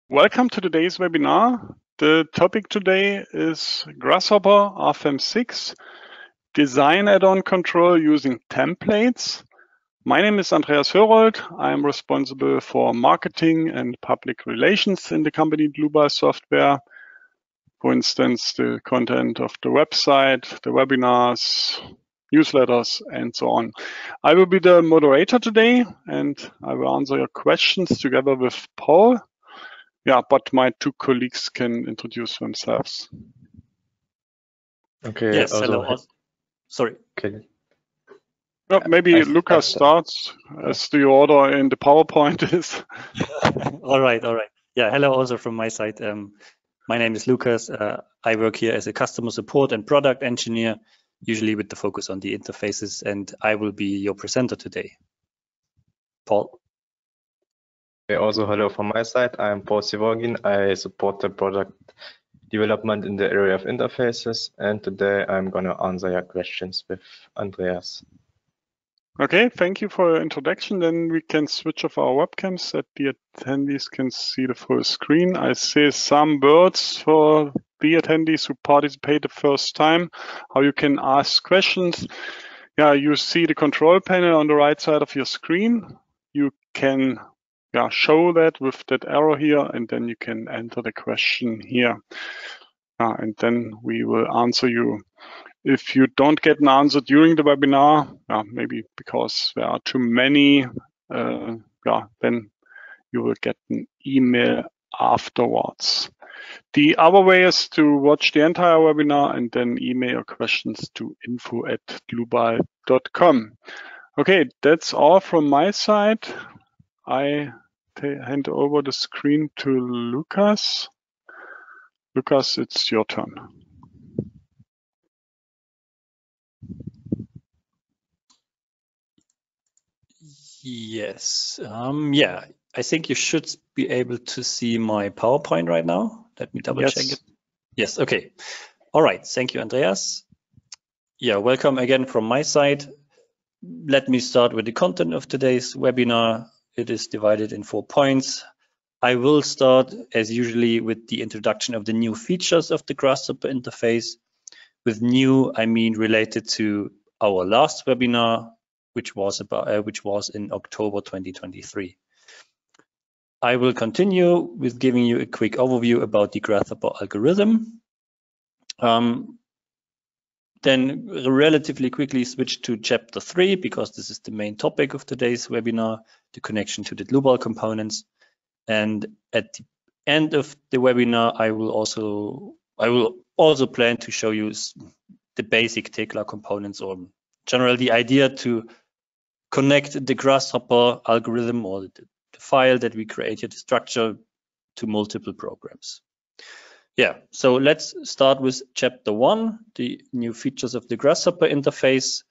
Welcome to today's webinar. The topic today is Grasshopper RFEM 6, design add-on control using templates. My name is Andreas Hörold. I am responsible for marketing and public relations in the company Dlubal Software. For instance, the content of the website, the webinars, newsletters, and so on. I will be the moderator today, and I will answer your questions together with Paul. Yeah, but my two colleagues can introduce themselves. Okay. Yes, hello. Sorry. Okay. Well, maybe Lucas starts as the order in the PowerPoint is. All right. Yeah, hello also from my side. My name is Lucas. I work here as a customer support and product engineer, usually with the focus on the interfaces, and I will be your presenter today. Paul. Okay, also hello from my side. I'm Paul Sivorgin. I support the product development in the area of interfaces, and today I'm going to answer your questions with Andreas. Okay, thank you for your introduction. Then we can switch off our webcams so that the attendees can see the full screen. I see some words for the attendees who participate the first time, how you can ask questions. Yeah, you see the control panel on the right side of your screen. You can show that with that arrow here, and then you can enter the question here. And then we will answer you. If you don't get an answer during the webinar, maybe because there are too many, then you will get an email afterwards. The other way is to watch the entire webinar and then email your questions to info@dlubal.com. Okay, that's all from my side. I hand over the screen to Lucas. Lucas, it's your turn. Yes. Yeah, I think you should be able to see my PowerPoint right now. Let me double check it. Yes. Okay. All right. Thank you, Andreas. Yeah, welcome again from my side. Let me start with the content of today's webinar. It is divided in 4 points. I will start, as usually, with the introduction of the new features of the Grasshopper interface. With new, I mean related to our last webinar, which was in October 2023. I will continue with giving you a quick overview about the Grasshopper algorithm. Then relatively quickly switch to chapter 3, because this is the main topic of today's webinar, the connection to the Dlubal components. And at the end of the webinar, I will also plan to show you the basic Tekla components, or generally the idea to connect the Grasshopper algorithm or the file that we created, the structure, to multiple programs. Yeah, so let's start with chapter 1, the new features of the Grasshopper interface.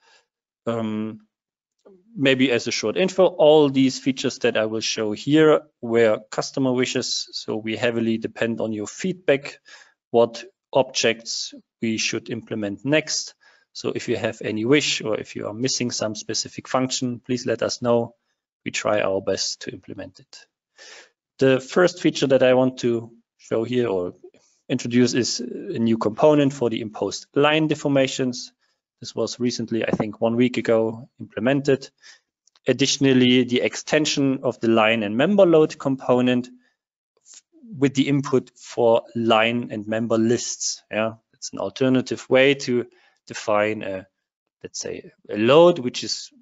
Maybe as a short info, all these features that I will show here were customer wishes, so we heavily depend on your feedback, what objects we should implement next. So if you have any wish, or if you are missing some specific function, please let us know. We try our best to implement it. The first feature that I want to show here or introduce is a new component for the imposed line deformations. This was recently, I think 1 week ago, implemented. Additionally, the extension of the line and member load component with the input for line and member lists. Yeah, it's an alternative way to define let's say a load which is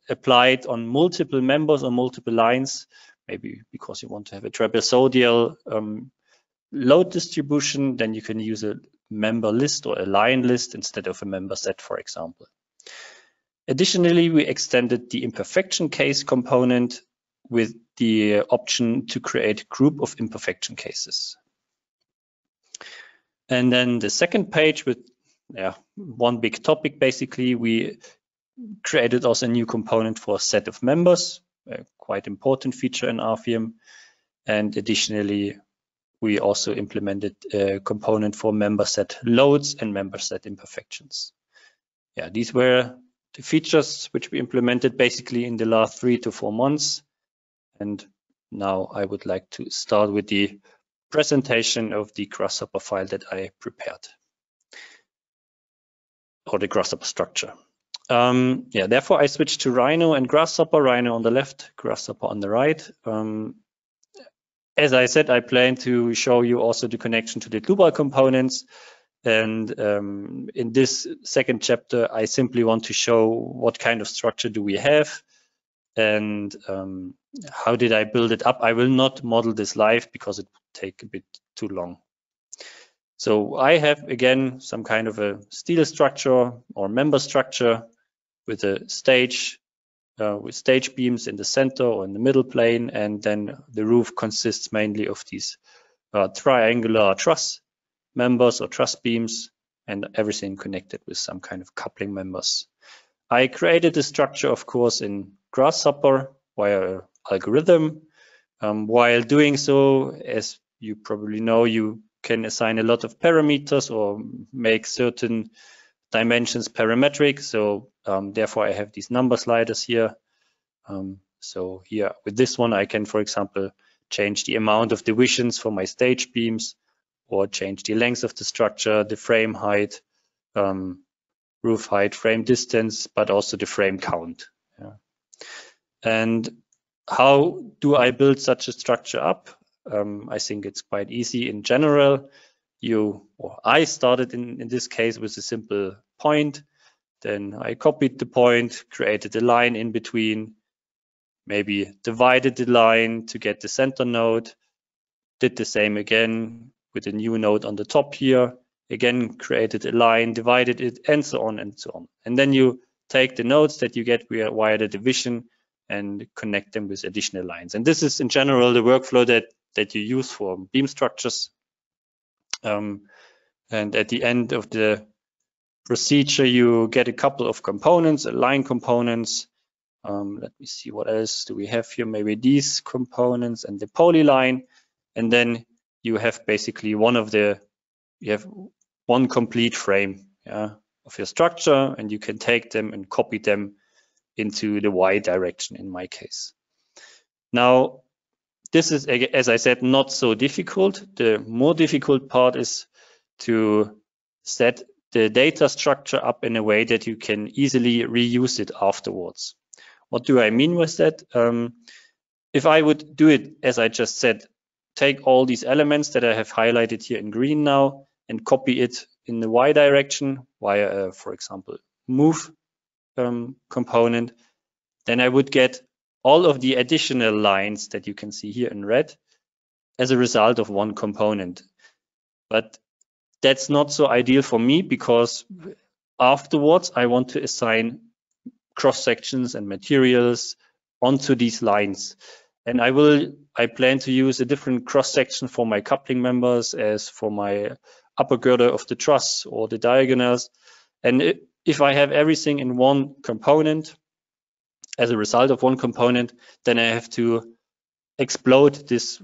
applied on multiple members or multiple lines, maybe because you want to have a trapezoidal load distribution. Then you can use a member list or a line list instead of a member set, for example. Additionally, we extended the imperfection case component with the option to create a group of imperfection cases. And then the second page with one big topic, basically, we created also a new component for a set of members, a quite important feature in RFEM. And additionally, we also implemented a component for member set loads and member set imperfections. Yeah, these were the features which we implemented basically in the last 3 to 4 months. And now I would like to start with the presentation of the Grasshopper file that I prepared, or the Grasshopper structure. Yeah, therefore I switched to Rhino and Grasshopper, Rhino on the left, Grasshopper on the right. As I said, I plan to show you also the connection to the Dlubal components. And in this second chapter, I simply want to show what kind of structure do we have and how did I build it up. I will not model this live because it would take a bit too long. So I have, again, some kind of a steel structure or member structure with a stage, with stage beams in the center or in the middle plane. And then the roof consists mainly of these triangular truss members or truss beams and everything connected with some kind of coupling members. I created the structure, of course, in Grasshopper via algorithm. While doing so, as you probably know, you can assign a lot of parameters or make certain dimensions parametric. So therefore I have these number sliders here. So here with this one, I can, for example, change the amount of divisions for my stage beams or change the length of the structure, the frame height, roof height, frame distance, but also the frame count. Yeah. And how do I build such a structure up? I think it's quite easy. In general, I started in this case with a simple point. Then I copied the point, created a line in between, maybe divided the line to get the center node, did the same again with a new node on the top here, again created a line, divided it, and so on and so on. And then you take the nodes that you get via the division and connect them with additional lines. And this is in general the workflow that you use for beam structures. And at the end of the procedure, you get a couple of components, line components. Let me see, what else do we have here? Maybe these components and the polyline. And then you have basically you have one complete frame, yeah, of your structure, and you can take them and copy them into the Y direction in my case. Now, this is, as I said, not so difficult. The more difficult part is to set the data structure up in a way that you can easily reuse it afterwards. What do I mean with that? If I would do it, as I just said, take all these elements that I have highlighted here in green now and copy it in the Y direction via, for example, move component, then I would get all of the additional lines that you can see here in red as a result of one component. But that's not so ideal for me because afterwards I want to assign cross sections and materials onto these lines. And I plan to use a different cross section for my coupling members as for my upper girder of the truss or the diagonals. And if I have everything in one component, as a result of one component, then I have to explode this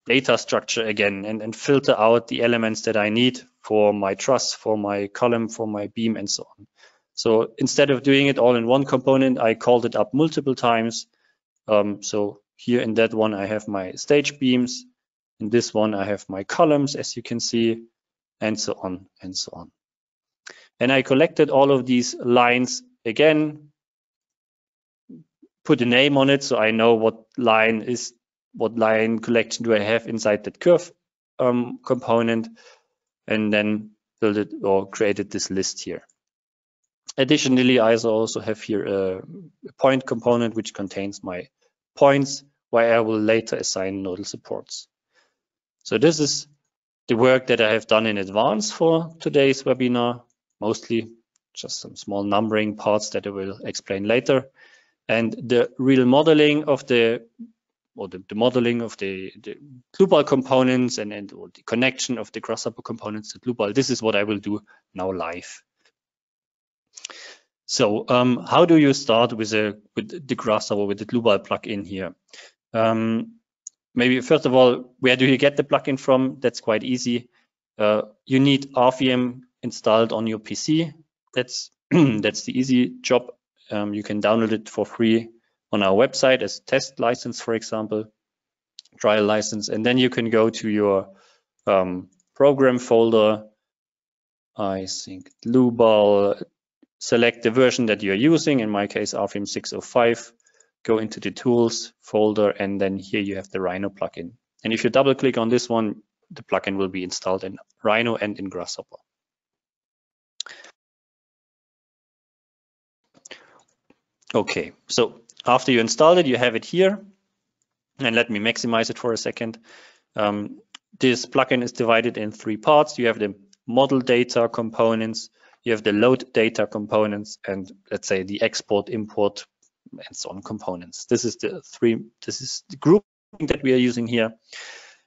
data structure again and filter out the elements that I need for my truss, for my column, for my beam, and so on. So instead of doing it all in one component, I called it up multiple times. So here in that one, I have my stage beams. In this one, I have my columns, as you can see, and so on and so on. And I collected all of these lines again, put a name on it so I know what line collection do I have inside that curve component, and then build it or created this list here. Additionally, I also have here a point component which contains my points where I will later assign nodal supports. So this is the work that I have done in advance for today's webinar, mostly just some small numbering parts that I will explain later. And the real modeling of the modeling of the Dlubal components and the connection of the Grasshopper components to Dlubal, this is what I will do now live. So how do you start with the Grasshopper, with the Dlubal plugin here? Maybe first of all, where do you get the plugin from? That's quite easy. You need RFEM installed on your PC. That's the easy job. You can download it for free on our website as test license, for example. trial license, and then you can go to your program folder. I think Dlubal, select the version that you're using, in my case RFEM 605, go into the tools folder, and then here you have the Rhino plugin. And if you double click on this one, the plugin will be installed in Rhino and in Grasshopper. Okay, so after you installed it, you have it here. And let me maximize it for a second. This plugin is divided in 3 parts. You have the model data components, you have the load data components, and let's say the export, import, and so on components. This is the grouping that we are using here.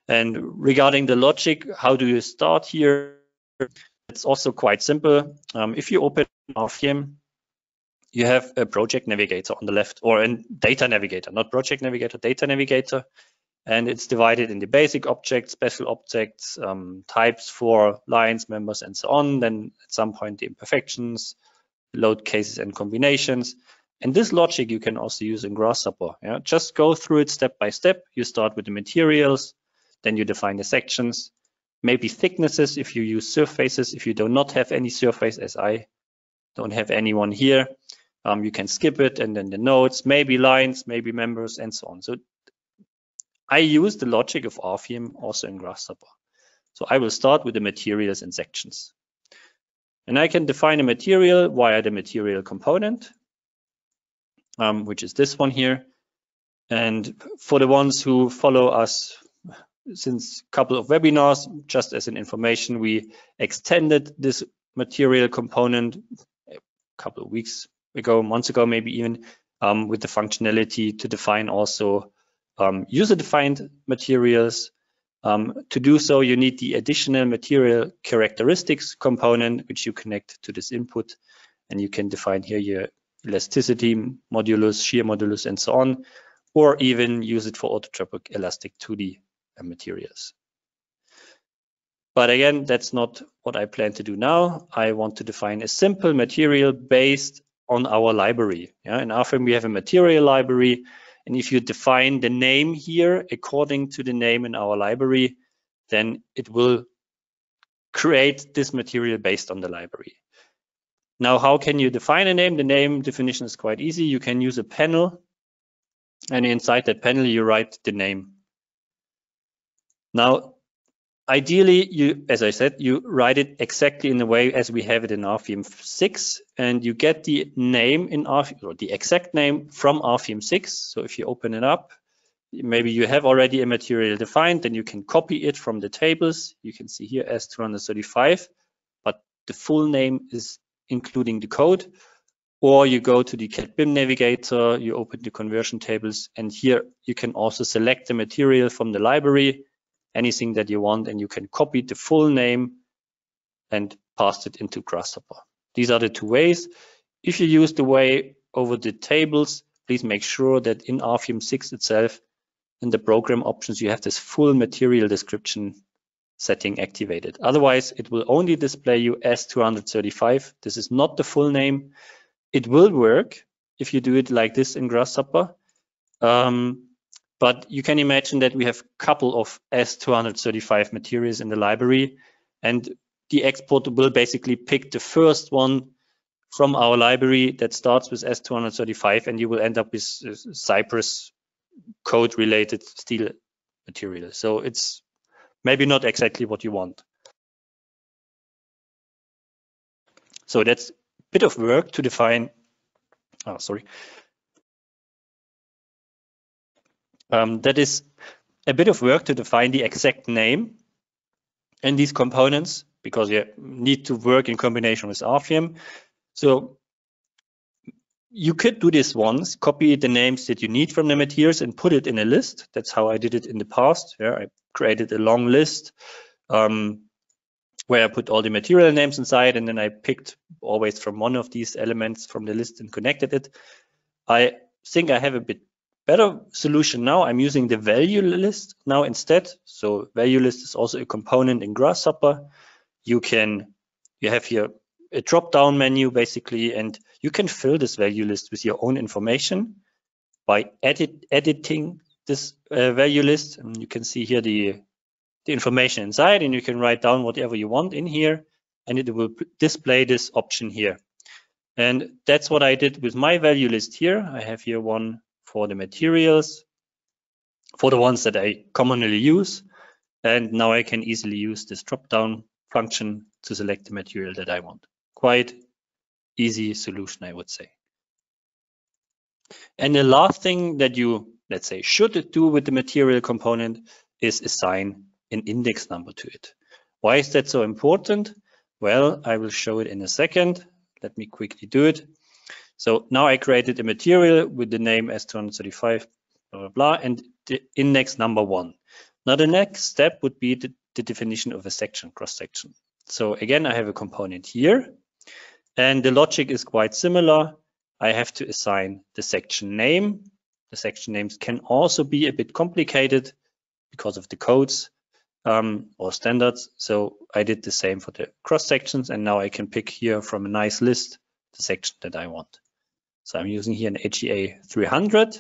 And regarding the logic, how do you start here? It's also quite simple. If you open RFEM, you have a project navigator on the left, or a data navigator, not project navigator, data navigator. And it's divided in the basic objects, special objects, types for lines, members, and so on. Then at some point, the imperfections, load cases and combinations. And this logic you can also use in Grasshopper. Yeah? Just go through it step by step. You start with the materials, then you define the sections, maybe thicknesses if you use surfaces. If you do not have any surface, as I don't have anyone here, you can skip it, and then the nodes, maybe lines, maybe members, and so on. So I use the logic of RFEM also in Grasshopper. So I will start with the materials and sections. And I can define a material via the material component, which is this one here. And for the ones who follow us since a couple of webinars, just as an information, we extended this material component a couple of weeks ago, months ago, maybe even, with the functionality to define also user-defined materials. To do so, you need the additional material characteristics component, which you connect to this input, and you can define here your elasticity, modulus, shear modulus, and so on, or even use it for orthotropic elastic 2D materials. But again, that's not what I plan to do now. I want to define a simple material based on our library. Yeah? In RFEM, we have a material library. And if you define the name here according to the name in our library, then it will create this material based on the library. Now, how can you define a name? The name definition is quite easy. You can use a panel, and inside that panel, you write the name. Now, ideally, as I said, you write it exactly in the way as we have it in RFEM 6, and you get the name in RFEM, or the exact name from RFEM 6. So if you open it up, maybe you have already a material defined, then you can copy it from the tables. You can see here S235, but the full name is including the code. Or you go to the cat BIM navigator, you open the conversion tables, and here you can also select the material from the library, anything that you want, and you can copy the full name and paste it into Grasshopper. These are the 2 ways. If you use the way over the tables, please make sure that in RFEM 6 itself, in the program options, you have this full material description setting activated. Otherwise, it will only display you S235. This is not the full name. It will work if you do it like this in Grasshopper. But you can imagine that we have a couple of S235 materials in the library, and the export will basically pick the first one from our library that starts with S235, and you will end up with Cypress code related steel material. So it's maybe not exactly what you want. So that's a bit of work to define. Oh, sorry. That is a bit of work to define the exact name and these components, because you need to work in combination with RFEM. So you could do this once, copy the names that you need from the materials and put it in a list. That's how I did it in the past. Yeah, I created a long list where I put all the material names inside, and then I picked always from one of these elements from the list and connected it. I think I have a bit better solution now. I'm using the value list now instead. So value list is also a component in Grasshopper. You have here a drop-down menu basically, and you can fill this value list with your own information by editing this value list, and you can see here the information inside, and you can write down whatever you want in here, and it will display this option here. And that's what I did with my value list here. I have here one for the materials, for the ones that I commonly use. And now I can easily use this drop-down function to select the material that I want. Quite easy solution, I would say. And the last thing that you, let's say, should do with the material component is assign an index number to it. Why is that so important? Well, I will show it in a second. Let me quickly do it. So now I created a material with the name S235, blah, blah, blah, and the index number 1. Now the next step would be the definition of a section, cross-section. So again, I have a component here, and the logic is quite similar. I have to assign the section name. The section names can also be a bit complicated because of the codes or standards. So I did the same for the cross sections, and now I can pick here from a nice list the section that I want. So I'm using here an HEA 300.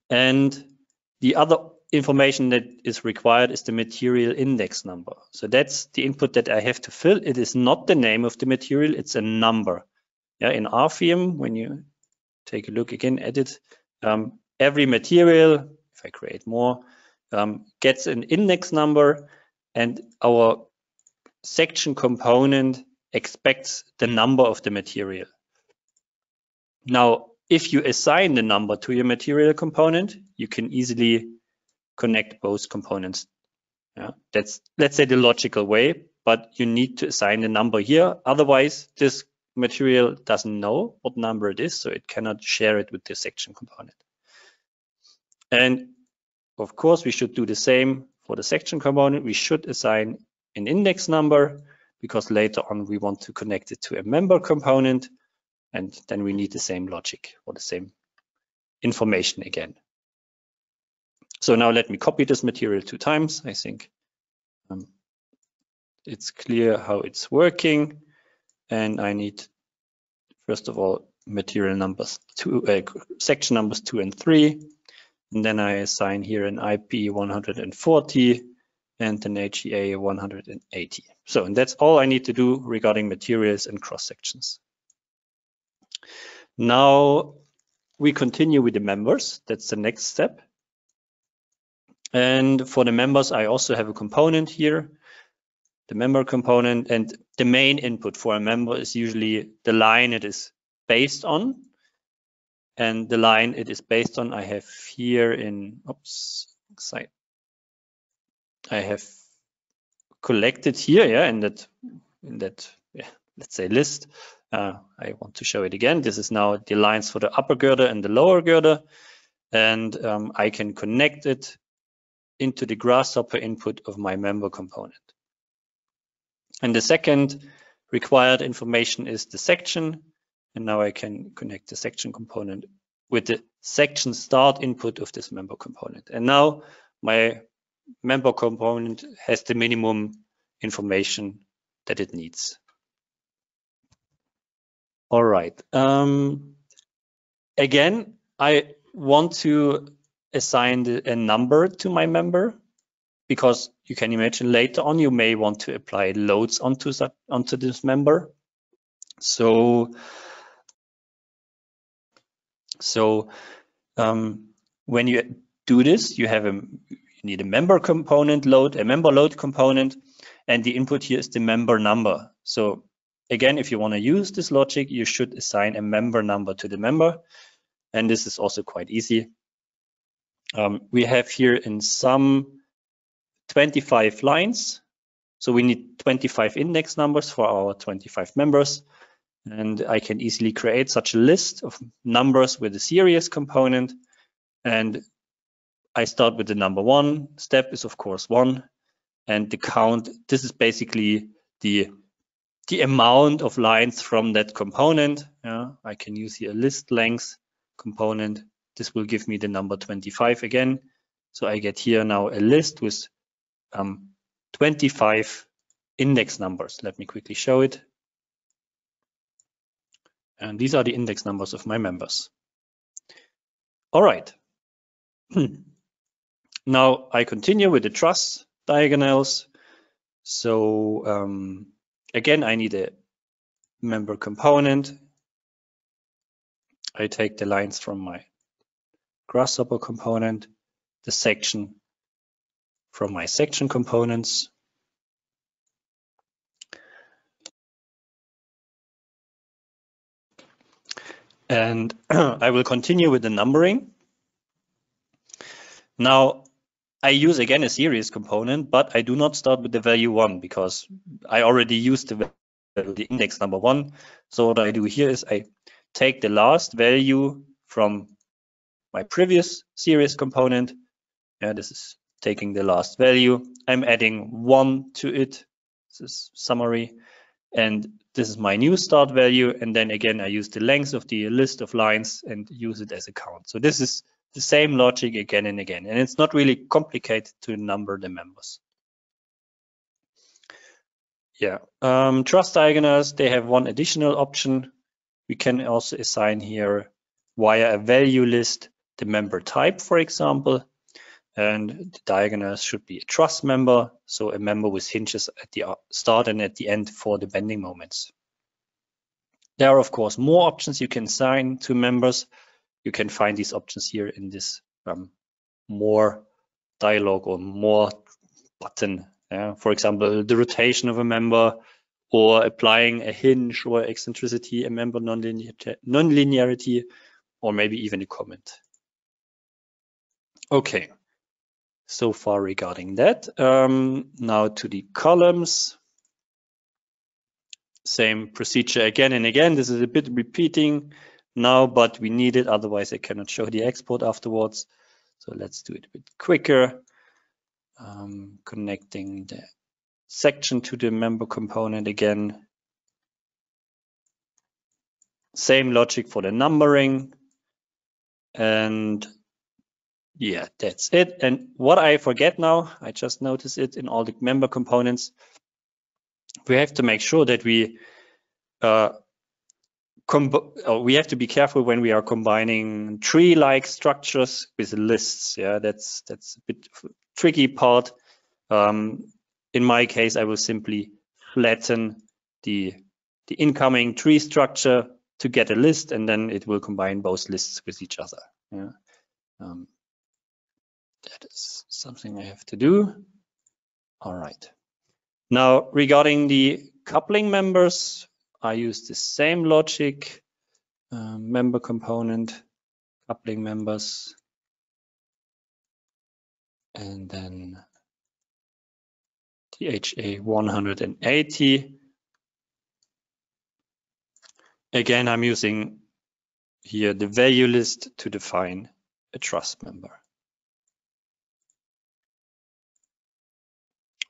And the other information that is required is the material index number. So that's the input that I have to fill. It is not the name of the material, it's a number. Yeah, in RFEM, when you take a look again at it, every material, if I create more, gets an index number, and our section component expects the number of the material. Now, if you assign the number to your material component, you can easily connect both components. Yeah, that's, let's say, the logical way, but you need to assign the number here. Otherwise, this material doesn't know what number it is, so it cannot share it with the section component. And of course, we should do the same for the section component. We should assign an index number because later on we want to connect it to a member component, and then we need the same logic or the same information again. So now let me copy this material 2 times. I think it's clear how it's working. And I need, first of all, material numbers, section numbers 2 and 3. And then I assign here an IP 140 and an HEA 180. So, and that's all I need to do regarding materials and cross sections. Now we continue with the members. That's the next step. And for the members, I also have a component here, the member component, and the main input for a member is usually the line it is based on. And the line it is based on, I have here in, I have collected here, yeah, in that, yeah, let's say list. I want to show it again. This is now the lines for the upper girder and the lower girder, and I can connect it into the Grasshopper input of my member component. And the second required information is the section. And now I can connect the section component with the section start input of this member component. And now my member component has the minimum information that it needs. All right. Again, I want to assign a number to my member, because you can imagine later on you may want to apply loads onto this member. So when you do this, you need a member component load, a member load component, and the input here is the member number. So again, if you want to use this logic, you should assign a member number to the member, and this is also quite easy. We have here in sum 25 lines, so we need 25 index numbers for our 25 members. And I can easily create such a list of numbers with a series component. And I start with the number 1. Step is of course 1. And the count, this is basically the amount of lines from that component. Yeah, I can use here a list length component. This will give me the number 25 again. So I get here now a list with 25 index numbers. Let me quickly show it. And these are the index numbers of my members. All right. Now I continue with the trust diagonals. So again, I need a member component. I take the lines from my Grasshopper component, the section from my section components. And I will continue with the numbering. Now, I use again a series component, but I do not start with the value 1 because I already used the index number 1. So what I do here is I take the last value from my previous series component. Yeah, this is taking the last value. I'm adding 1 to it. This is summary. And this is my new start value. And then again, I use the length of the list of lines and use it as a count. So this is the same logic again and again. And it's not really complicated to number the members. Yeah, trust diagonals, they have one additional option. We can also assign here via a value list the member type, for example. And the diagonals should be a trust member, so a member with hinges at the start and at the end for the bending moments. There are, of course, more options you can assign to members. You can find these options here in this more dialog or more button. For example, the rotation of a member, or applying a hinge or eccentricity, a member nonlinearity, or maybe even a comment. Okay. So far regarding that. Now to the columns. Same procedure again and again. This is a bit repeating now, but we need it. Otherwise, I cannot show the export afterwards. So let's do it a bit quicker. Connecting the section to the member component again. Same logic for the numbering. And yeah, that's it. And what I forget now, I just noticed it in all the member components. We have to make sure that we have to be careful when we are combining tree-like structures with lists. Yeah, that's a bit tricky part. In my case, I will simply flatten the incoming tree structure to get a list, and then it will combine both lists with each other. Yeah. That is something I have to do. All right. Now, regarding the coupling members, I use the same logic. Member component, coupling members, and then the HA 180. Again, I'm using here the value list to define a trust member.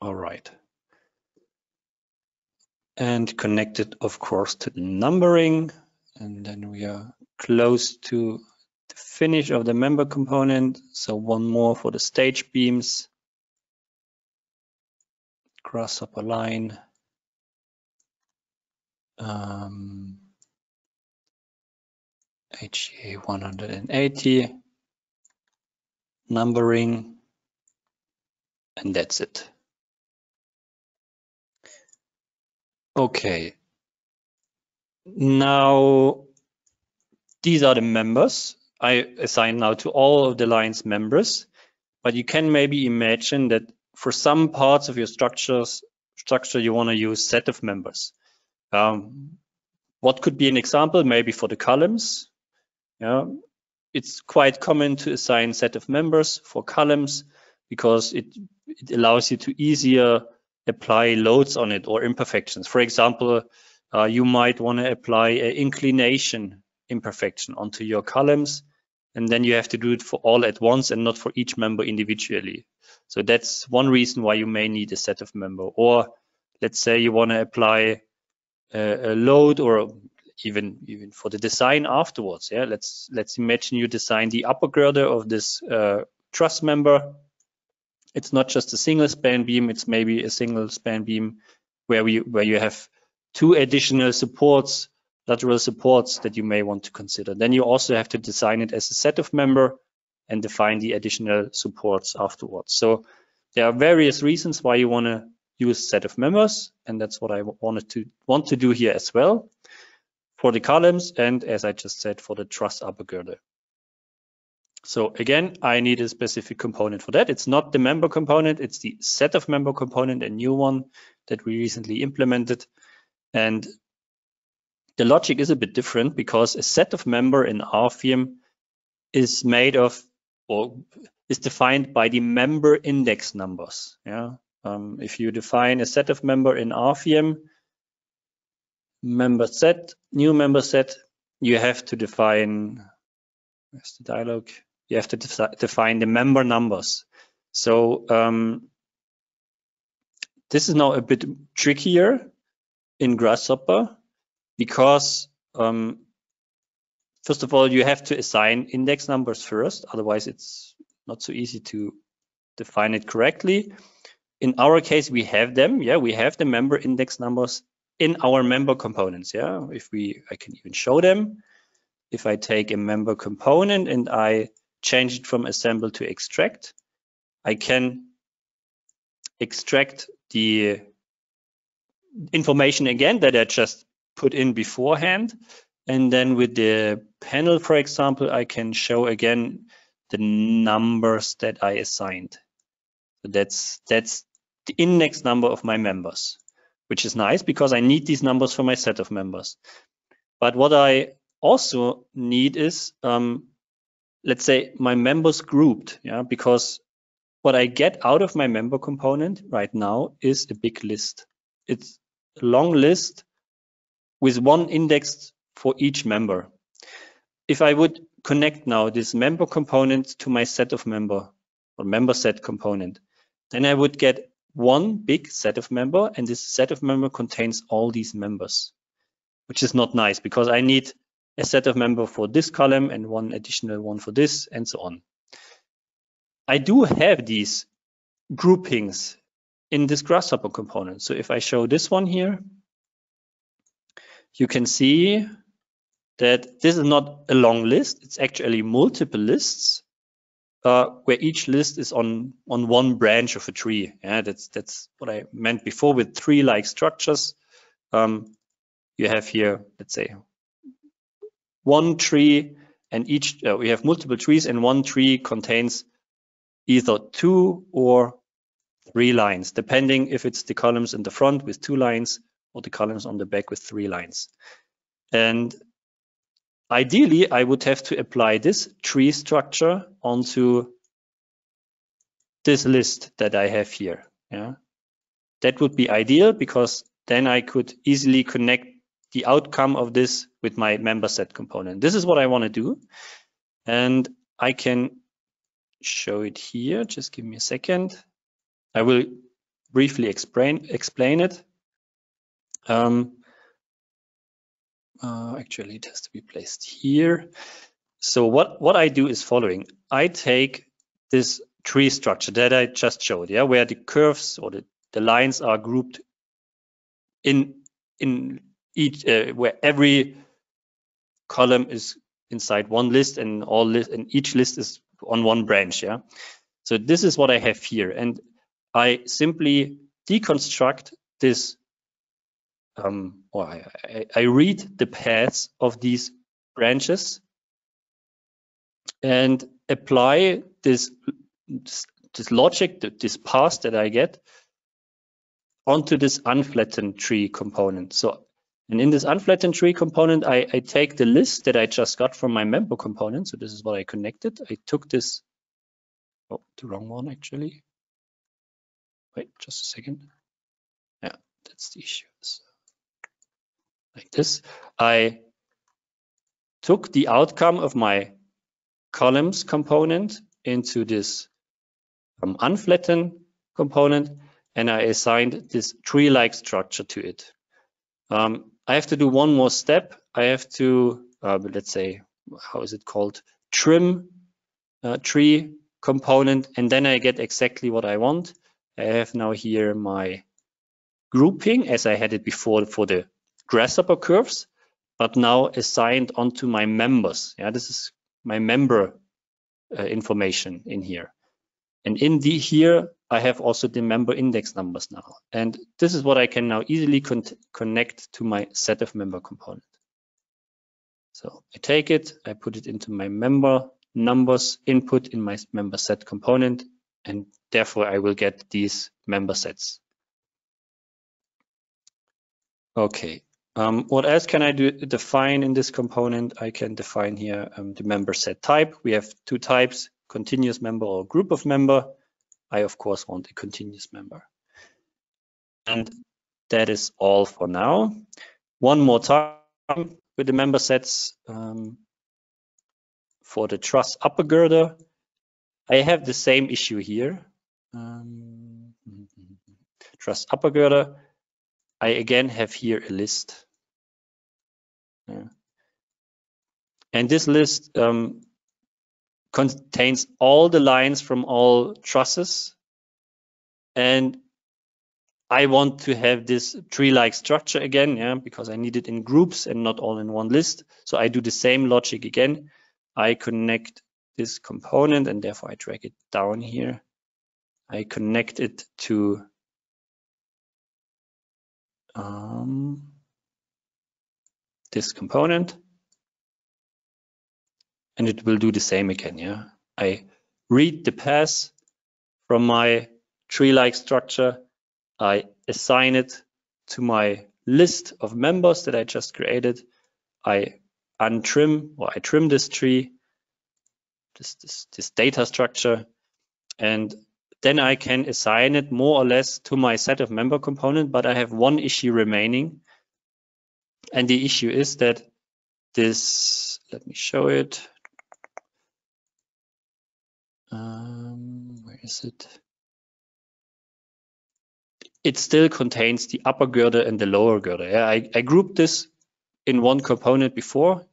All right. And connected, of course, to the numbering. And then we are close to the finish of the member component. So one more for the stage beams. Grasshopper line. HA 180. Numbering. And that's it. Okay. Now, these are the members. I assign now to all of the lines members, but you can maybe imagine that for some parts of your structure, you want to use set of members. What could be an example? Maybe for the columns. Yeah, it's quite common to assign set of members for columns because it allows you to easier apply loads on it or imperfections. For example, you might want to apply an inclination imperfection onto your columns, and then you have to do it for all at once and not for each member individually. So that's one reason why you may need a set of member. Or let's say you want to apply a load, or even for the design afterwards. Yeah, let's imagine you design the upper girder of this truss member. It's not just a single span beam, it's maybe a single span beam where you have two additional supports, lateral supports that you may want to consider. Then you also have to design it as a set of member and define the additional supports afterwards. So there are various reasons why you want to use set of members, and that's what I want to do here as well for the columns, and as I just said, for the truss upper girdle. So again, I need a specific component for that. It's not the member component, it's the set of member component, a new one that we recently implemented. And the logic is a bit different because a set of member in RFEM is made of, or is defined by the member index numbers. Yeah. If you define a set of member in RFEM, member set, new member set, you have to define, where's the dialog? You have to define the member numbers. So this is now a bit trickier in Grasshopper because first of all, you have to assign index numbers first, otherwise it's not so easy to define it correctly. In our case, we have them. Yeah, we have the member index numbers in our member components. Yeah, I can even show them. If I take a member component and I change it from assemble to extract, I can extract the information again that I just put in beforehand. And then with the panel, for example, I can show again the numbers that I assigned. So that's the index number of my members, which is nice because I need these numbers for my set of members. But what I also need is, let's say, my members grouped, yeah, because what I get out of my member component right now is a big list. It's a long list with one index for each member. If I would connect now this member component to my set of member or member set component, then I would get one big set of member, and this set of member contains all these members, which is not nice because I need a set of member for this column and one additional one for this, and so on. I do have these groupings in this Grasshopper component. So if I show this one here, you can see that this is not a long list. It's actually multiple lists where each list is on one branch of a tree. Yeah, that's what I meant before with tree-like structures. You have here, let's say, one tree, and each we have multiple trees, and one tree contains either 2 or 3 lines, depending if it's the columns in the front with 2 lines or the columns on the back with 3 lines. And ideally, I would have to apply this tree structure onto this list that I have here. Yeah, that would be ideal because then I could easily connect the outcome of this with my member set component. This is what I want to do, and I can show it here. Just give me a second. I will briefly explain it. Actually, it has to be placed here. So what I do is following. I take this tree structure that I just showed, yeah, where the curves or the lines are grouped in each, where every column is inside one list and each list is on one branch. Yeah. So this is what I have here, and I simply deconstruct this. I read the paths of these branches and apply this logic, this path that I get onto this unflattened tree component. So, and in this unflattened tree component, I take the list that I just got from my member component. So this is what I connected. I took this, oh, the wrong one actually. Wait, just a second. Yeah, that's the issue. So, like this, I took the outcome of my columns component into this unflattened component, and I assigned this tree-like structure to it. I have to do one more step. I have to, let's say, how is it called? Trim tree component, and then I get exactly what I want. I have now here my grouping as I had it before for the Grasshopper curves, but now assigned onto my members. Yeah, this is my member information in here. And in here, I have also the member index numbers now. And this is what I can now easily connect to my set of member component. So I take it, I put it into my member numbers input in my member set component, and therefore I will get these member sets. Okay, what else can I define in this component? I can define here the member set type. We have two types, continuous member or group of member. I of course want a continuous member. And that is all for now. One more time with the member sets. For the truss upper girder, I have the same issue here. Truss upper girder, I again have here a list. And this list contains all the lines from all trusses. And I want to have this tree-like structure again, because I need it in groups and not all in one list. So I do the same logic again. I connect this component and therefore I drag it down here. I connect it to this component, and it will do the same again. I read the path from my tree-like structure. I assign it to my list of members that I just created. I untrim, or I trim this tree, this data structure, and then I can assign it more or less to my set of member component, but I have one issue remaining. And the issue is that this, let me show it. Where is it? It still contains the upper girder and the lower girder. I grouped this in one component before,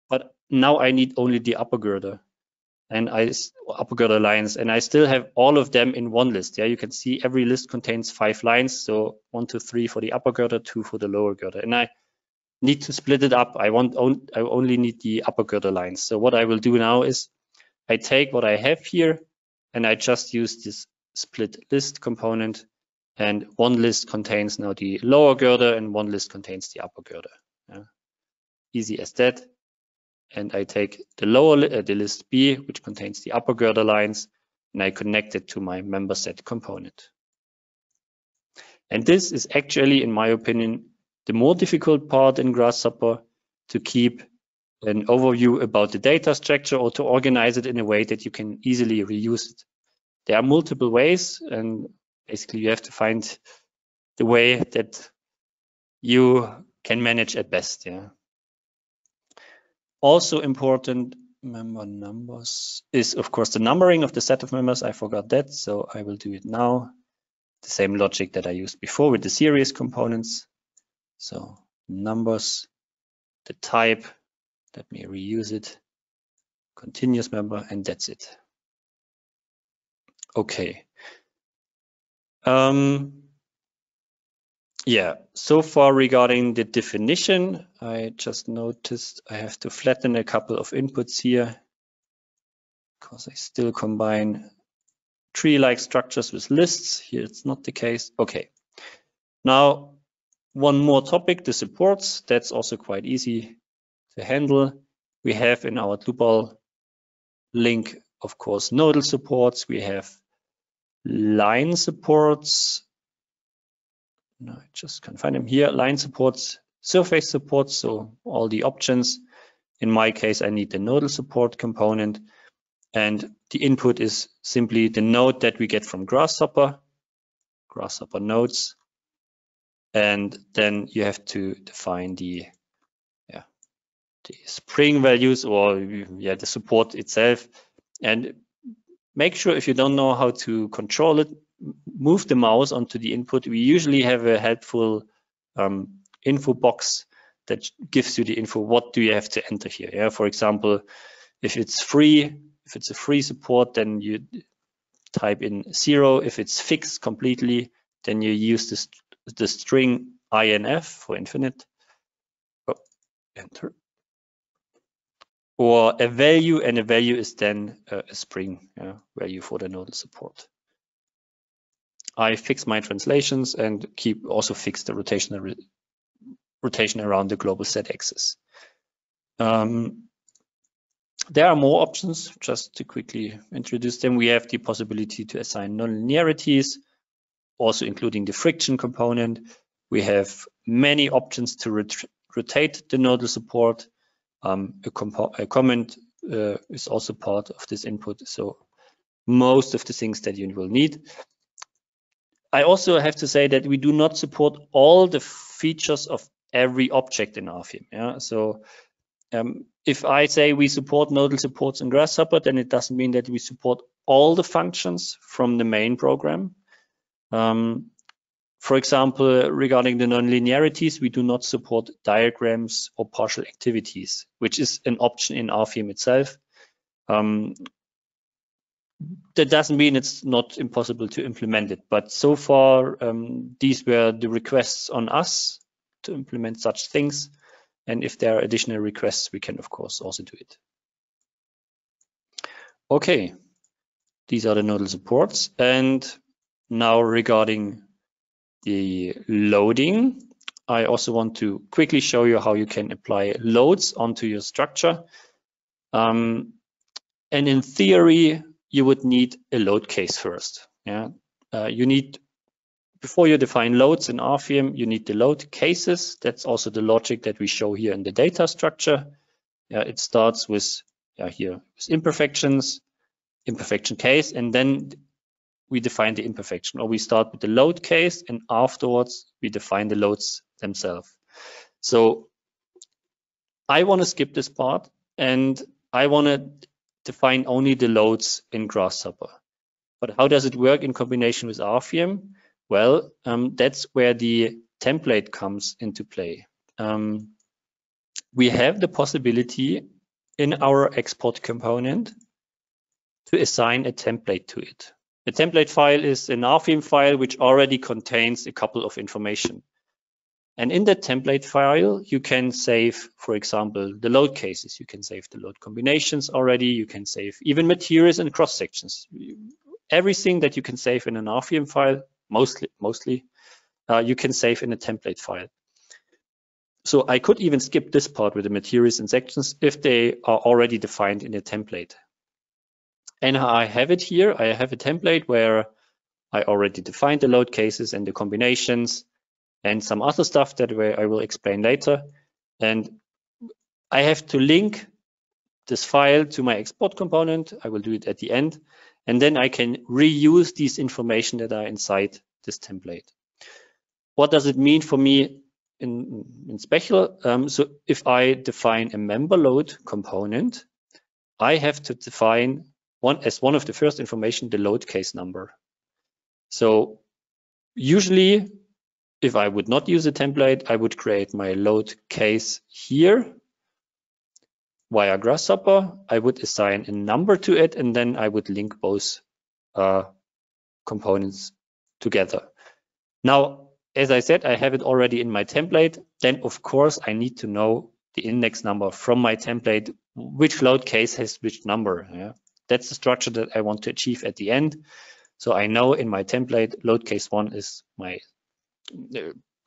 but now I need only the upper girder and upper girder lines, and I still have all of them in one list. You can see every list contains 5 lines, so 1, 2, 3 for the upper girder, 2 for the lower girder, and I need to split it up. I only need the upper girder lines. So what I will do now is I take what I have here and I just use this split list component, and one list contains now the lower girder and one list contains the upper girder. Easy as that. And I take the the list B, which contains the upper girder lines, and I connect it to my member set component. And this is actually, in my opinion, the more difficult part in Grasshopper, to keep an overview about the data structure or to organize it in a way that you can easily reuse it. There are multiple ways, and basically you have to find the way that you can manage at best. Also important, member numbers, is of course the numbering of the set of members. I forgot that, so I will do it now. The same logic that I used before with the series components. So numbers, the type, let me reuse it, continuous member, and that's it. Okay. So far regarding the definition, I just noticed I have to flatten a couple of inputs here because I still combine tree-like structures with lists. Here it's not the case. Okay. Now, one more topic, the supports. That's also quite easy to handle. We have in our Dlubal link, of course, nodal supports. We have line supports. No, I just can't find them here. Line supports, surface supports, so all the options. In my case, I need the nodal support component, and the input is simply the node that we get from Grasshopper nodes. And then you have to define the spring values, or the support itself. And make sure, if you don't know how to control it, move the mouse onto the input. We usually have a helpful info box that gives you the info. What do you have to enter here? For example, if it's a free support, then you type in 0. If it's fixed completely, then you use the string INF for infinite. Enter. or a value, and a value is then a string value for the nodal support. I fix my translations and also fix the rotation around the global Z axis. There are more options. Just to quickly introduce them, we have the possibility to assign nonlinearities, also including the friction component. We have many options to rotate the nodal support. A comment is also part of this input, so most of the things that you will need. I also have to say that we do not support all the features of every object in RFEM. Yeah? So if I say we support nodal supports in Grasshopper, then it doesn't mean that we support all the functions from the main program. For example, regarding the nonlinearities, we do not support diagrams or partial activities, which is an option in RFEM itself. That doesn't mean it's not impossible to implement it, but so far these were the requests on us to implement such things. And if there are additional requests, we can of course also do it. Okay, these are the nodal supports. And now regarding the loading, I also want to quickly show you how you can apply loads onto your structure. And in theory, you would need a load case first. Yeah, before you define loads in RFEM, you need the load cases. That's also the logic that we show here in the data structure. It starts with here with imperfections, imperfection case, and then we define the imperfection, or we start with the load case and afterwards we define the loads themselves. So I want to skip this part and I want to define only the loads in Grasshopper. But how does it work in combination with RFEM? Well, that's where the template comes into play. We have the possibility in our export component to assign a template to it. The template file is an RFEM file which already contains a couple of information. And in that template file, you can save, for example, the load cases. You can save the load combinations already. You can save even materials and cross sections. Everything that you can save in an RFEM file, mostly, you can save in a template file. So I could even skip this part with the materials and sections if they are already defined in a template. And I have it here. I have a template where I already defined the load cases and the combinations and some other stuff that I will explain later. And I have to link this file to my export component. I will do it at the end. And then I can reuse these information that are inside this template. What does it mean for me in special? So if I define a member load component, I have to define as one of the first information, the load case number. So usually, if I would not use a template, I would create my load case here via Grasshopper. I would assign a number to it, and then I would link both components together. Now, as I said, I have it already in my template. Then, of course, I need to know the index number from my template, which load case has which number. Yeah? That's the structure that I want to achieve at the end. So I know in my template, load case 1 is my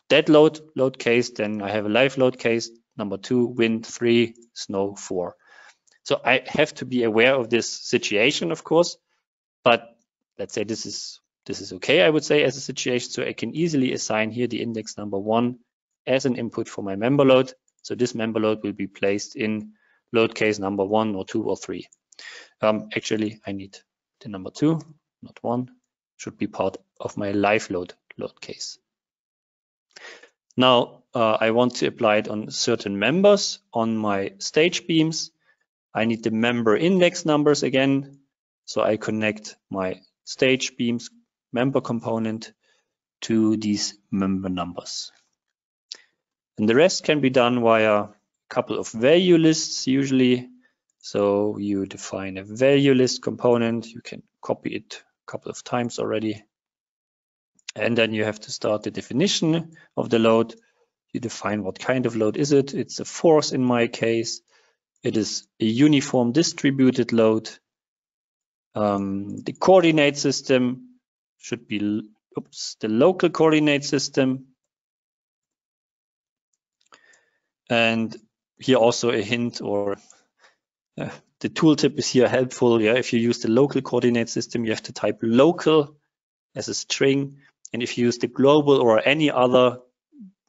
dead load case. Then I have a live load case, number 2, wind 3, snow 4. So I have to be aware of this situation, of course, but let's say this is okay, I would say, as a situation. So I can easily assign here the index number 1 as an input for my member load. So this member load will be placed in load case number 1 or 2 or 3. Actually, I need the number 2, not 1. Should be part of my live load case. Now, I want to apply it on certain members on my stage beams. I need the member index numbers again. So I connect my stage beams member component to these member numbers. And the rest can be done via a couple of value lists usually. So you define a value list component. You can copy it a couple of times already. And then you have to start the definition of the load. You define what kind of load is it. It's a force in my case. It is a uniform distributed load. The coordinate system should be the local coordinate system. And here also a hint, or the tooltip is here helpful. Yeah, if you use the local coordinate system, you have to type local as a string. And if you use the global or any other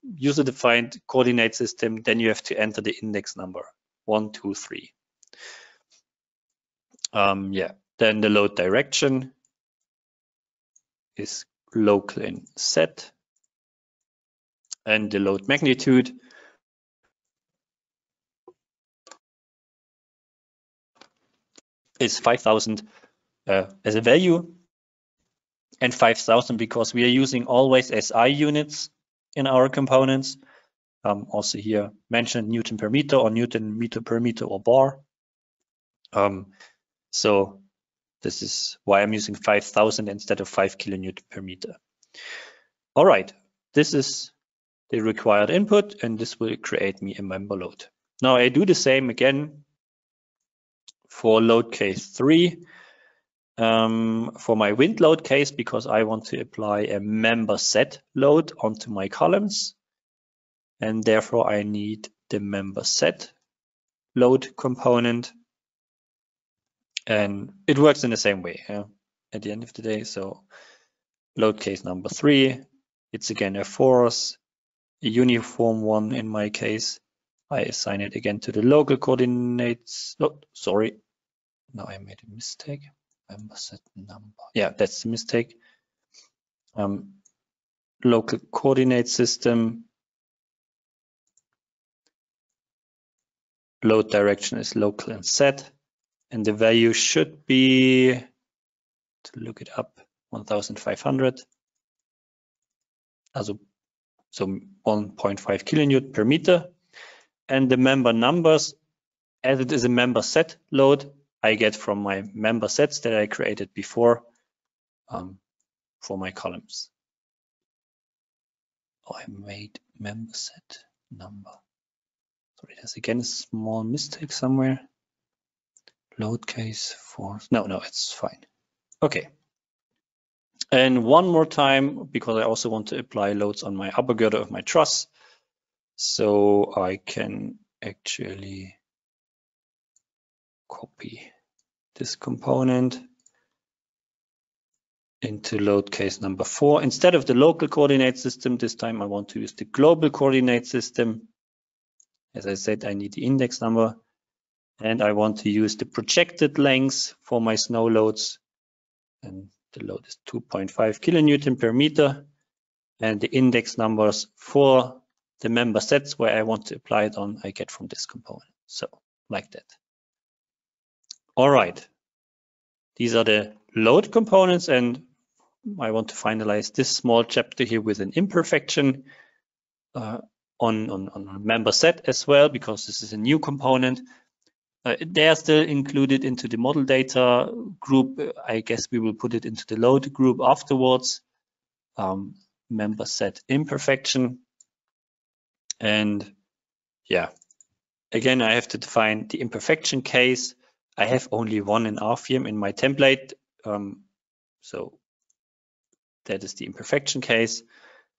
user-defined coordinate system, then you have to enter the index number 1, 2, 3. Yeah, then the load direction is local in set, and the load magnitude is 5,000 as a value, and 5,000 because we are using always SI units in our components. Also here mentioned Newton per meter or Newton meter per meter or bar. So this is why I'm using 5,000 instead of 5 kilonewton per meter. All right, this is the required input, and this will create me a member load. Now I do the same again for load case 3. For my wind load case, because I want to apply a member set load onto my columns, and therefore I need the member set load component, and it works in the same way at the end of the day. So load case number 3, it's again a force, a uniform one in my case. I assign it again to the local coordinates. Oh, sorry, now I made a mistake. Member set number. Yeah, that's the mistake. Local coordinate system. Load direction is local and set, and the value should be, to look it up, 1,500. So 1.5 kilonewton per meter. And the member numbers, as it is a member set load, I get from my member sets that I created before for my columns. Oh, I made member set number. Sorry, there's again a small mistake somewhere. Load case for, no, it's fine. Okay. And one more time, because I also want to apply loads on my upper girder of my truss. So I can actually copy this component into load case number 4. Instead of the local coordinate system, this time I want to use the global coordinate system. As I said, I need the index number, and I want to use the projected lengths for my snow loads. And the load is 2.5 kilonewton per meter, and the index numbers for the member sets where I want to apply it on, I get from this component. So like that. All right, these are the load components, and I want to finalize this small chapter here with an imperfection on member set as well, because this is a new component. They are still included into the model data group. I guess we will put it into the load group afterwards. Member set imperfection. And yeah, again, I have to define the imperfection case. I have only one in RFEM in my template. So that is the imperfection case.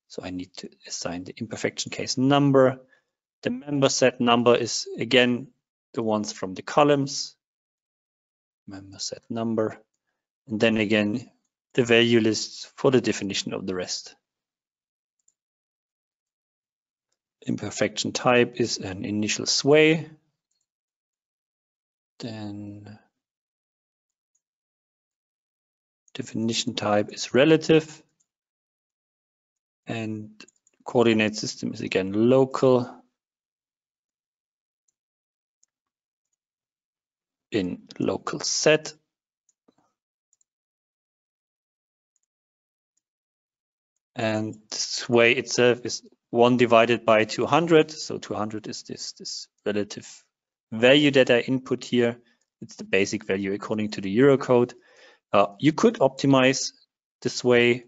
So I need to assign the imperfection case number. The member set number is again the ones from the columns. Member set number. And then again, the value lists for the definition of the rest. Imperfection type is an initial sway. Then definition type is relative, and coordinate system is again local in local set. And the sway itself is 1 divided by 200. So 200 is this relative value that I input here. It's the basic value according to the Eurocode. You could optimize this way.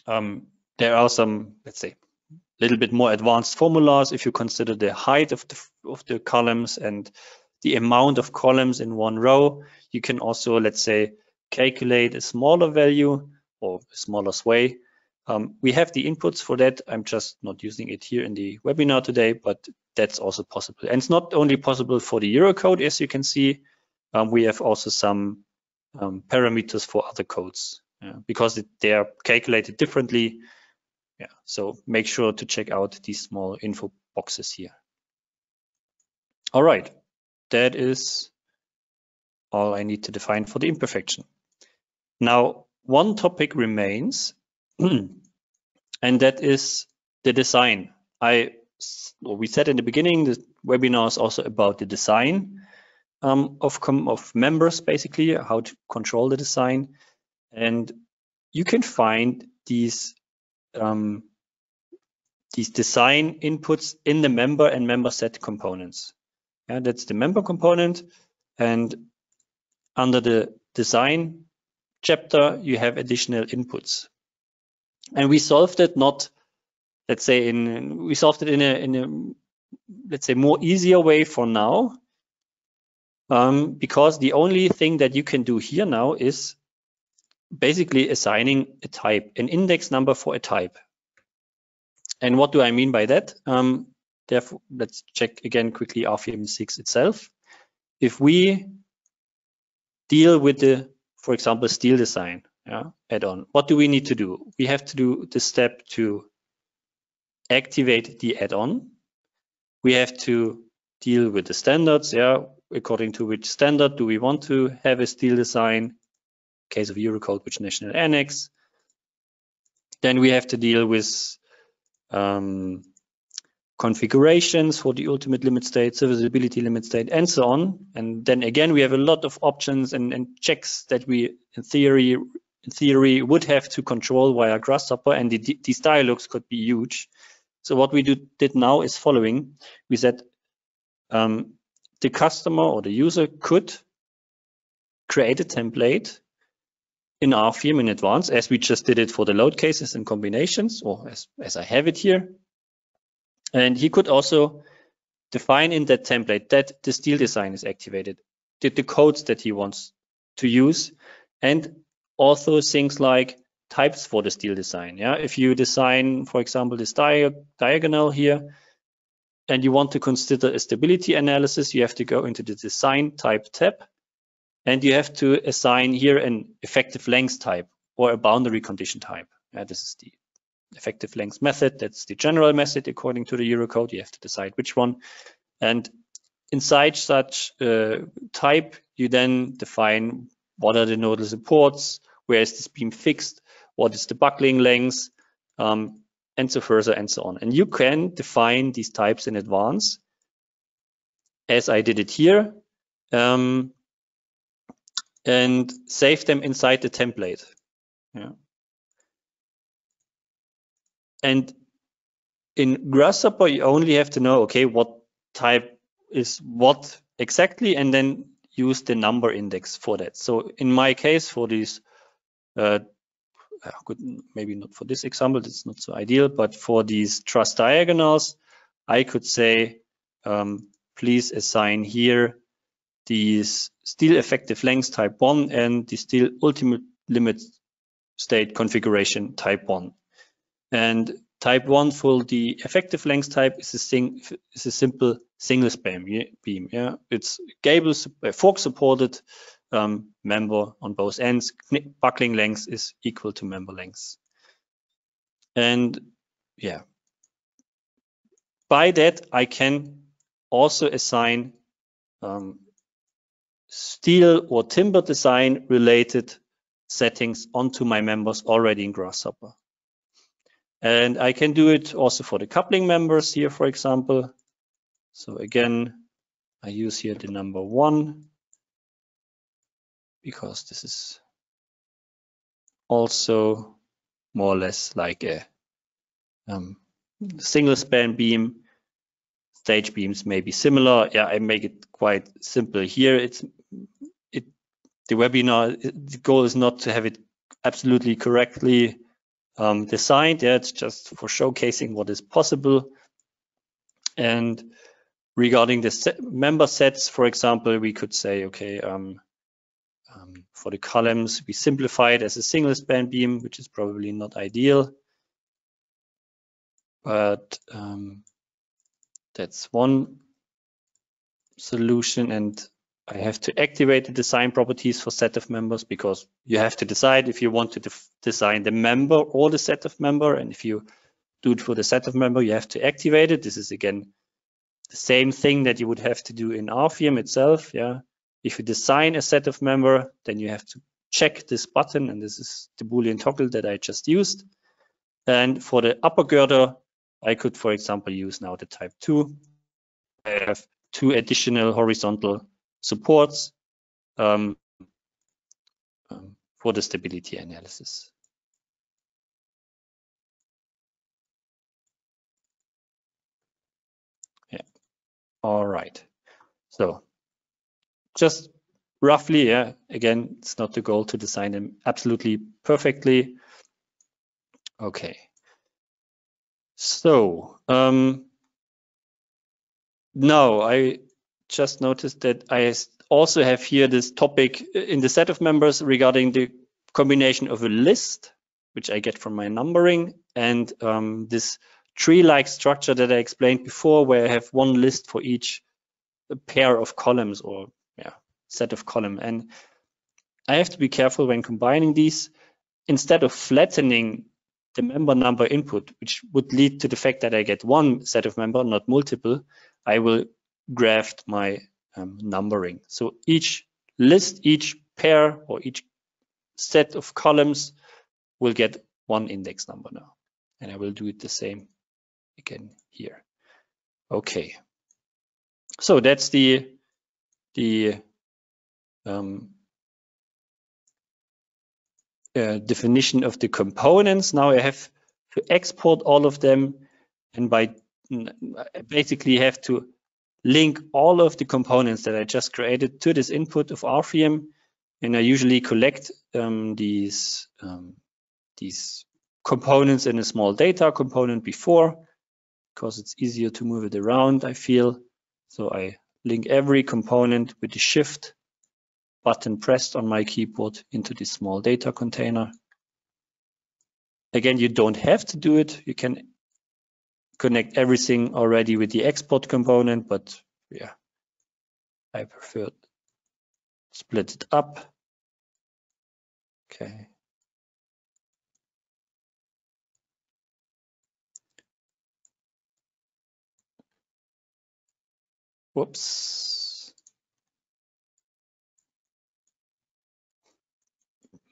There are some, let's say, little bit more advanced formulas. If you consider the height of the columns and the amount of columns in one row, you can also, let's say, calculate a smaller value or a smaller sway. We have the inputs for that. I'm just not using it here in the webinar today, but that's also possible. And it's not only possible for the Eurocode, as you can see. We have also some parameters for other codes because they are calculated differently. Yeah, so make sure to check out these small info boxes here. All right, that is all I need to define for the imperfection. Now, one topic remains, and that is the design. We said in the beginning, the webinar is also about the design of members, basically, how to control the design. And you can find these design inputs in the member and member set components. Yeah, that's the member component. And under the design chapter, you have additional inputs. And we solved it not, let's say, we solved it in a let's say, more easier way for now, because the only thing that you can do here now is basically assigning a type, an index number for a type. And what do I mean by that? Therefore, let's check again quickly RFEM 6 itself. If we deal with the, for example, style design add-on, what do we need to do? We have to do the step to activate the add-on. We have to deal with the standards, according to which standard do we want to have a style design, case of Eurocode, which national annex. Then we have to deal with configurations for the ultimate limit state, serviceability limit state, and so on. And then again, we have a lot of options and checks that we, in theory, would have to control via Grasshopper, and these dialogues could be huge. So what we did now is following. We said the customer or the user could create a template in RFEM in advance, as we just did it for the load cases and combinations, or as I have it here. And he could also define in that template that the style design is activated, the codes that he wants to use, and also things like types for the style design. If you design, for example, this diagonal here, and you want to consider a stability analysis, you have to go into the design type tab, and you have to assign here an effective length type or a boundary condition type. This is the effective length method. That's the general method according to the Eurocode. You have to decide which one. And inside such type, you then define what are the nodal supports, where is this beam fixed, what is the buckling length, and so further and so on. And you can define these types in advance, as I did it here, and save them inside the template. And in Grasshopper, you only have to know, okay, what type is what exactly, and then use the number index for that. So in my case, for these, maybe not for this example, it's not so ideal, but for these truss diagonals, I could say, please assign here these style effective length type 1 and the style ultimate limit state configuration type 1. And type 1 for the effective length type is a simple single span beam. It's gable fork supported member on both ends. Buckling length is equal to member length. And by that I can also assign steel or timber design related settings onto my members already in Grasshopper. And I can do it also for the coupling members here, for example. So again, I use here the number 1 because this is also more or less like a single span beam. Stage beams may be similar. I make it quite simple here. The webinar, the goal is not to have it absolutely correctly designed. Yeah, it's just for showcasing what is possible. And regarding the member sets, for example, we could say, okay, for the columns, we simplify it as a single span beam, which is probably not ideal. But that's one solution. And I have to activate the design properties for set of members, because you have to decide if you want to design the member or the set of member. And if you do it for the set of member, you have to activate it. This is again the same thing that you would have to do in RFEM itself. Yeah, if you design a set of member, then you have to check this button, and this is the Boolean toggle that I just used. And for the upper girder, I could, for example, use now the type 2. I have 2 additional horizontal supports for the stability analysis. Yeah. All right. So just roughly, yeah, again, it's not the goal to design them absolutely perfectly. Okay. So now I just noticed that I also have here this topic in the set of members regarding the combination of a list, which I get from my numbering, and this tree-like structure that I explained before, where I have one list for each pair of columns, or set of column. And I have to be careful when combining these. Instead of flattening the member number input, which would lead to the fact that I get one set of member, not multiple, I will graft my numbering. So each list, each pair, or each set of columns will get one index number now. And I will do it the same again here. Okay. So that's the definition of the components. Now I have to export all of them, and I basically have to link all of the components that I just created to this input of RFEM, and I usually collect these components in a small data component before, because it's easier to move it around, I feel. So I link every component with the Shift button pressed on my keyboard into this small data container. Again, you don't have to do it. You can connect everything already with the export component, but yeah, I prefer to split it up. Okay. Whoops.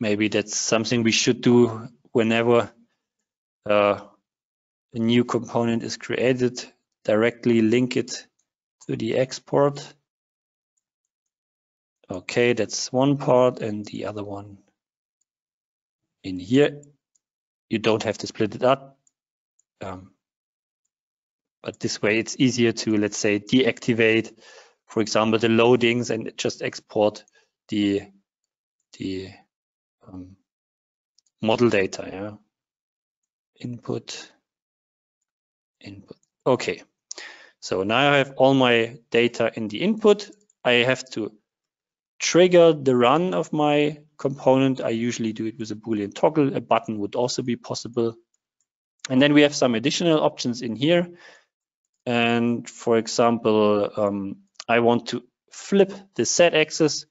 Maybe that's something we should do whenever a new component is created, directly link it to the export. Okay, that's one part, and the other one in here. You don't have to split it up, but this way it's easier to, let's say, deactivate, for example, the loadings, and just export the model data. Yeah, input. Okay, so now I have all my data in the input. I have to trigger the run of my component. I usually do it with a Boolean toggle. A button would also be possible. And then we have some additional options in here. And for example, I want to flip the Z-axis,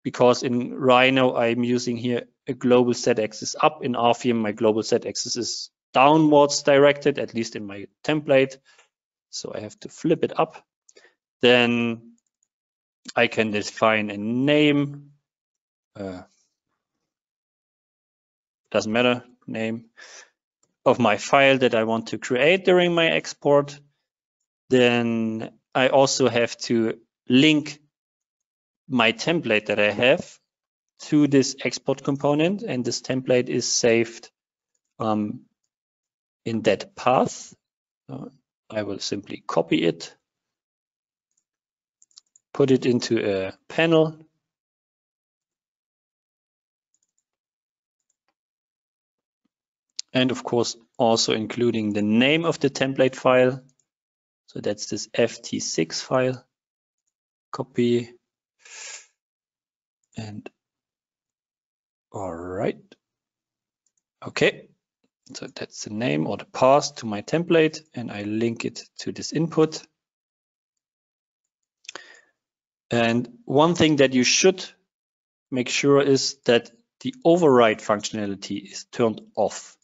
because in Rhino I'm using here a global Z-axis up. In RFEM, my global Z-axis is downwards directed, at least in my template. So I have to flip it up. Then I can define a name. Doesn't matter, name of my file that I want to create during my export. Then I also have to link my template that I have to this export component, and this template is saved in that path. I will simply copy it, put it into a panel, And of course, also including the name of the template file. So that's this ft6 file. Copy. And all right. Okay. So that's the name or the path to my template, and I link it to this input. And one thing that you should make sure is that the override functionality is turned off.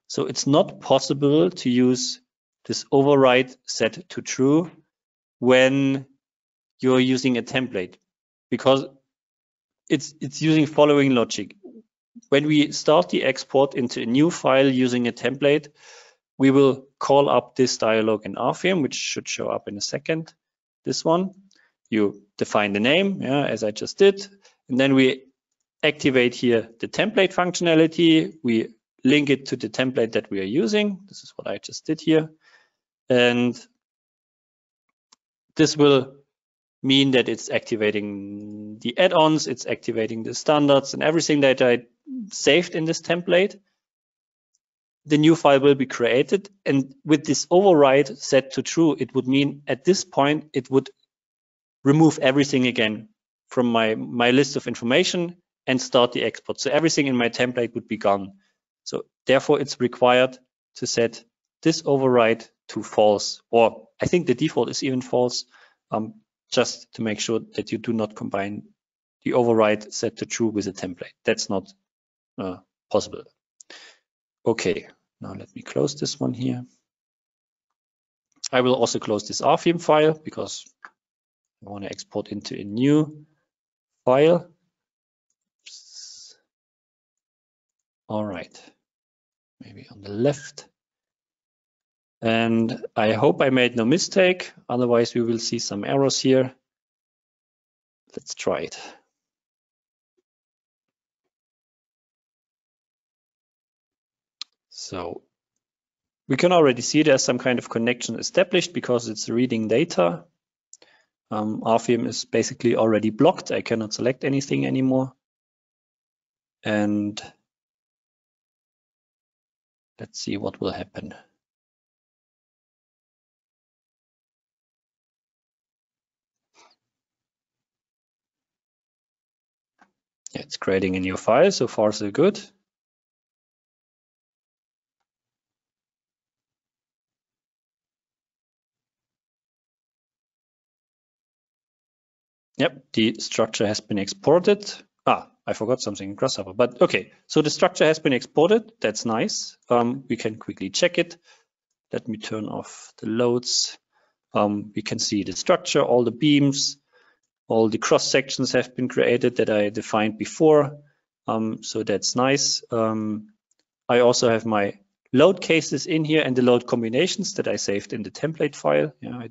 So it's not possible to use this override set to true when you're using a template, because it's using following logic. When we start the export into a new file using a template, we will call up this dialog in RFEM, which should show up in a second. This one, you define the name, yeah, as I just did, and then we activate here the template functionality. We link it to the template that we are using. This is what I just did here. And this will mean that it's activating the add-ons, it's activating the standards and everything that I saved in this template. The new file will be created. And with this override set to true, it would mean at this point, it would remove everything again from my list of information and start the export. So everything in my template would be gone. So therefore, it's required to set this override to false, or I think the default is even false, just to make sure that you do not combine the override set to true with a template. That's not possible. Okay, now let me close this one here. I will also close this RFEM file because I want to export into a new file. Oops. All right, maybe on the left. And I hope I made no mistake. Otherwise, we will see some errors here. Let's try it. So we can already see there's some kind of connection established because it's reading data. RFEM is basically already blocked. I cannot select anything anymore. And let's see what will happen. Yeah, it's creating a new file. So far, so good. Yep, the structure has been exported. I forgot something in Grasshopper, but okay. So the structure has been exported. That's nice. We can quickly check it. Let me turn off the loads. We can see the structure, all the beams, all the cross sections have been created that I defined before. So that's nice. I also have my load cases in here and the load combinations that I saved in the template file. Yeah,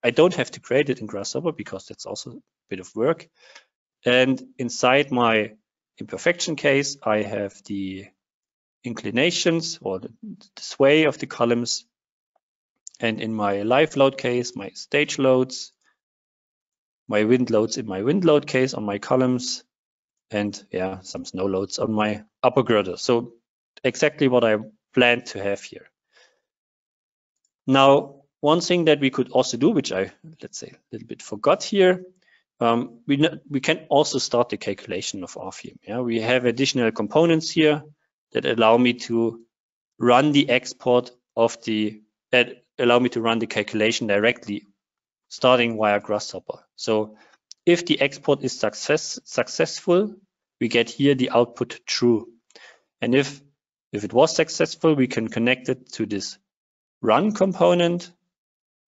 I don't have to create it in Grasshopper because that's also a bit of work. And inside my imperfection case, I have the inclinations or the sway of the columns. And in my live load case, my stage loads, my wind loads in my wind load case on my columns, and yeah, some snow loads on my upper girder. So exactly what I planned to have here. Now, one thing that we could also do, which I, let's say, a little bit forgot here, we can also start the calculation of RFEM. Yeah, we have additional components here that allow me to run the export of allow me to run the calculation directly, starting via Grasshopper. So if the export is successful, we get here the output true. And if it was successful, we can connect it to this run component,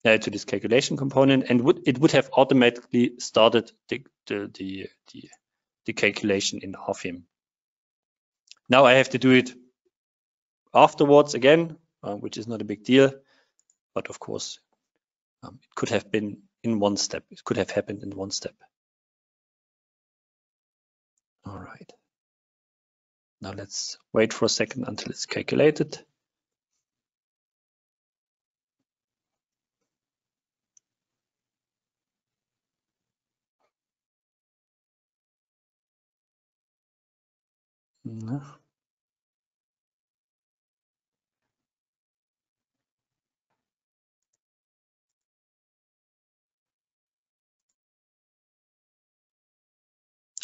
to this calculation component, and it would have automatically started the calculation in RFEM. Now I have to do it afterwards again, which is not a big deal, but of course it could have been in one step. It could have happened in one step. All right. Now let's wait for a second until it's calculated. No.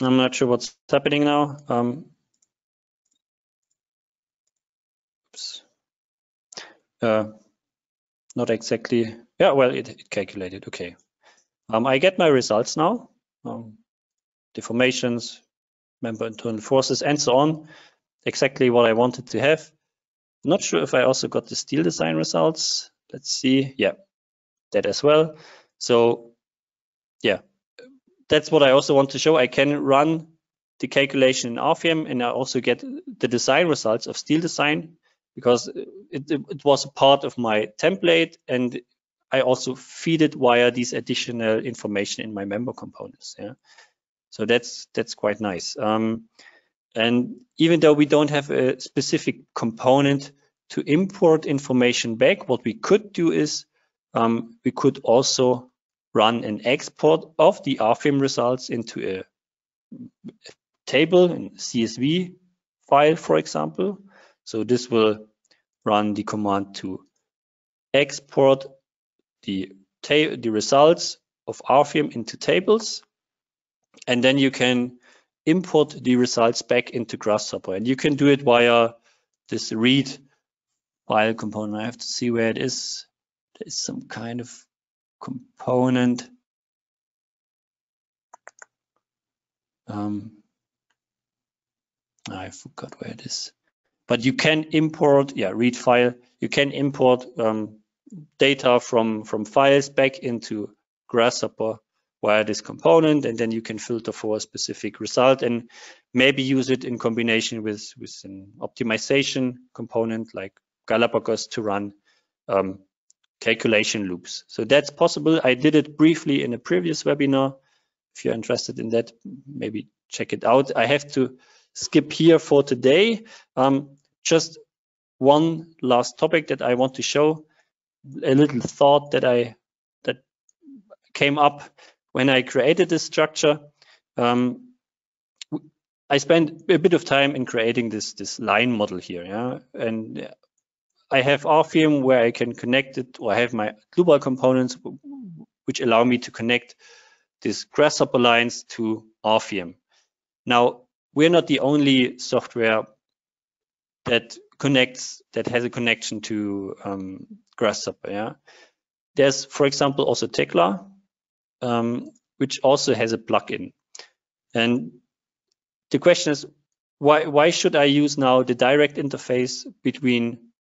I'm not sure what's happening now. Oops. Not exactly. Yeah, well, it calculated. Okay. I get my results now. Deformations, member internal forces, and so on. Exactly what I wanted to have. Not sure if I also got the steel design results. Let's see. Yeah, that as well. So yeah, that's what I also want to show. I can run the calculation in RFEM, and I also get the design results of steel design, because it was a part of my template, and I also feed it via these additional information in my member components. Yeah, so that's quite nice. And even though we don't have a specific component to import information back, what we could do is we could also run an export of the RFEM results into a table in CSV file, for example. So this will run the command to export the results of RFEM into tables, and then you can import the results back into Grasshopper, and you can do it via this read file component. I have to see where it is. There is some kind of component. I forgot where it is. But you can import, read file. You can import data from files back into Grasshopper via this component, and then you can filter for a specific result and maybe use it in combination with an optimization component like Galapagos to run calculation loops. So that's possible. I did it briefly in a previous webinar. If you're interested in that, maybe check it out. I have to skip here for today. Just one last topic that I want to show, a little thought that came up when I created this structure. I spent a bit of time in creating this line model here, yeah, and I have RFEM where I can connect it, or I have my Dlubal components which allow me to connect these Grasshopper lines to RFEM. Now, we're not the only software that has a connection to Grasshopper. Yeah, there's, for example, also Tekla, which also has a plugin. And the question is, why should I use now the direct interface between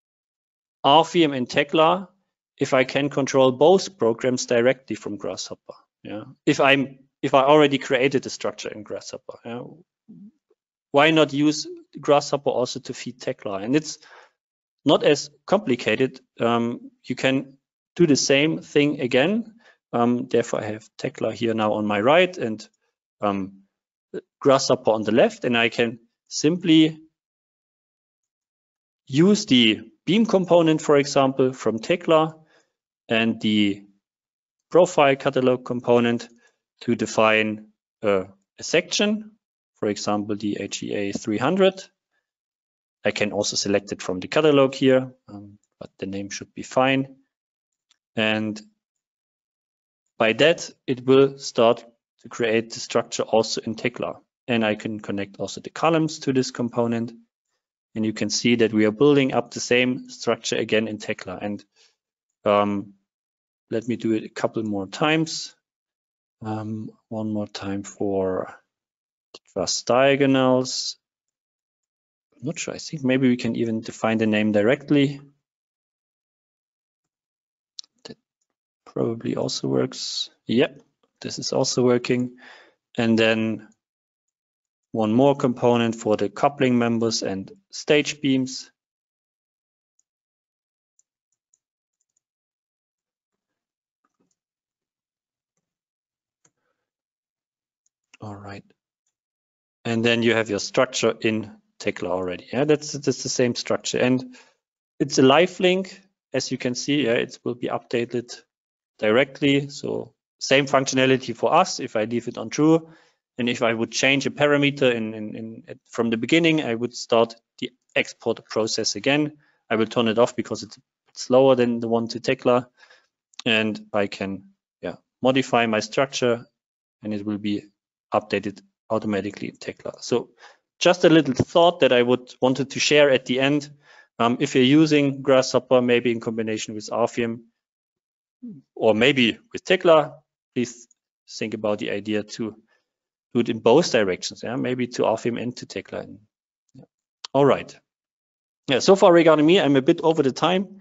RFEM and Tekla if I can control both programs directly from Grasshopper? Yeah, if I already created a structure in Grasshopper, yeah? Why not use Grasshopper also to feed Tekla? And it's not as complicated. You can do the same thing again. Therefore, I have Tekla here now on my right and Grasshopper on the left, and I can simply use the beam component, for example, from Tekla and the profile catalog component to define a section, for example, the HEA 300. I can also select it from the catalog here, but the name should be fine. And by that, it will start to create the structure also in Tekla. And I can connect also the columns to this component. And you can see that we are building up the same structure again in Tekla. And let me do it a couple more times. One more time for the truss diagonals. I'm not sure. I think maybe we can even define the name directly. That probably also works. Yep, this is also working. And then one more component for the coupling members and stage beams. All right. And then you have your structure in Tekla already. Yeah, that's the same structure. And it's a live link. As you can see, yeah, it will be updated directly. So same functionality for us if I leave it on true. And if I would change a parameter from the beginning, I would start the export process again. I will turn it off because it's slower than the one to Tekla. And I can modify my structure and it will be updated automatically in Tekla. So just a little thought that I wanted to share at the end. If you're using Grasshopper, maybe in combination with RFEM or maybe with Tekla, please think about the idea to do it in both directions. Yeah, maybe to RFEM and to Tekla. Yeah. All right. Yeah. So far regarding me, I'm a bit over the time.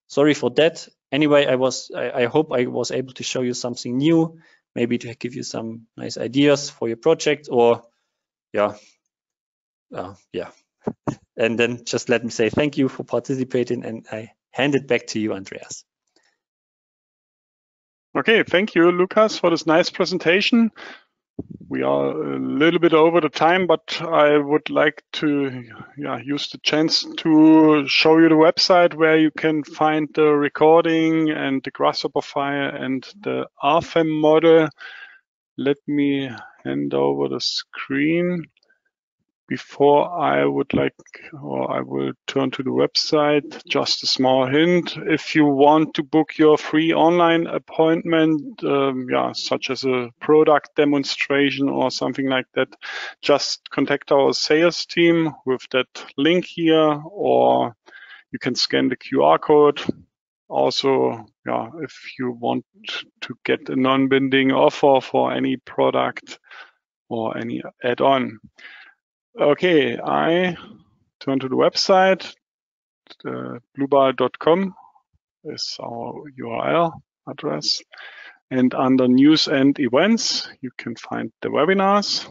Sorry for that. Anyway, I hope I was able to show you something new, maybe to give you some nice ideas for your project, or yeah. And then just let me say thank you for participating, and I hand it back to you, Andreas. Okay, thank you, Lukas, for this nice presentation. We are a little bit over the time, but I would like to use the chance to show you the website where you can find the recording and the Grasshopper file and the RFEM model. Let me hand over the screen. Before I will turn to the website, just a small hint. If you want to book your free online appointment, such as a product demonstration or something like that, just contact our sales team with that link here, or you can scan the QR code. Also, if you want to get a non-binding offer for any product or any add-on. Okay, I turn to the website. Dlubal.com is our URL address. And under news and events, you can find the webinars.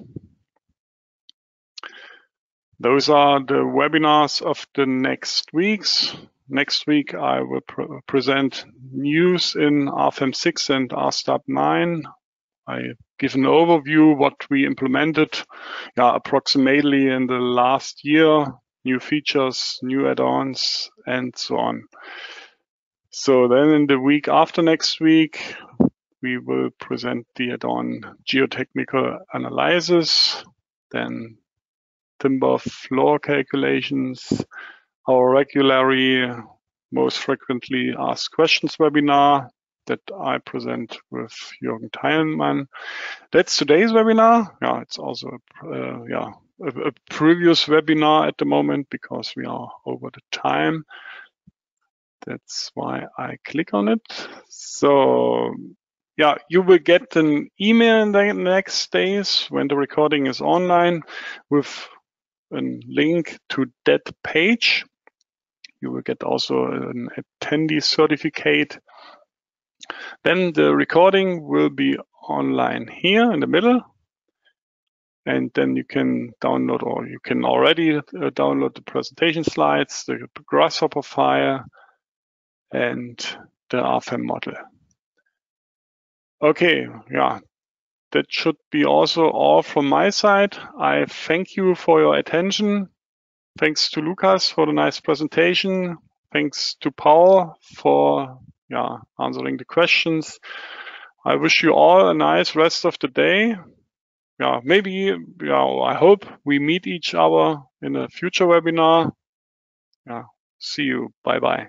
Those are the webinars of the next weeks. Next week, I will present news in RFEM 6 and RSTAP 9. I give an overview what we implemented approximately in the last year, new features, new add-ons, and so on. So then in the week after next week, we will present the add-on geotechnical analysis, then timber floor calculations, our regularly most frequently asked questions webinar that I present with Jürgen Teilmann. That's today's webinar. Yeah, it's also a previous webinar at the moment because we are over the time. That's why I click on it. So yeah, you will get an email in the next days when the recording is online with a link to that page. You will get also an attendee certificate. Then the recording will be online here in the middle. And then you can download, or you can already download the presentation slides, the Grasshopper file, and the RFEM model. Okay, yeah, that should be also all from my side. I thank you for your attention. Thanks to Lukas for the nice presentation. Thanks to Paul for answering the questions. I wish you all a nice rest of the day. Maybe I hope we meet each other in a future webinar. See you. Bye-bye.